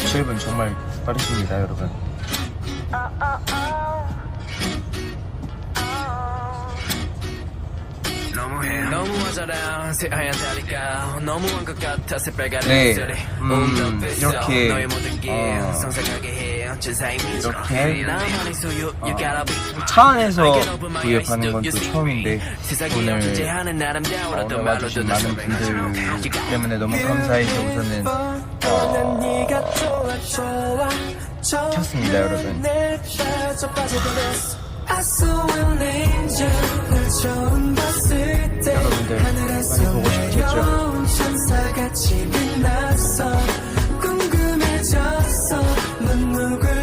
7분 정말 빠르십니다, 여러분. 너무 모자란 새하얀 다리가 너무한 것 같아 새빨간 네, 입술이 이렇게 너의 모든 게 상상하게 해 천사의 미소 이렇게 나만의 소유 You gotta be 차 안에서 구입하는 건 또 처음인데 오늘 오늘 와주신 많은 분들 때문에 너무 감사해서 우선은 켰습니다, 여러분. 여러분들 많이 보고 싶으셨죠? 궁금해졌어 넌 누굴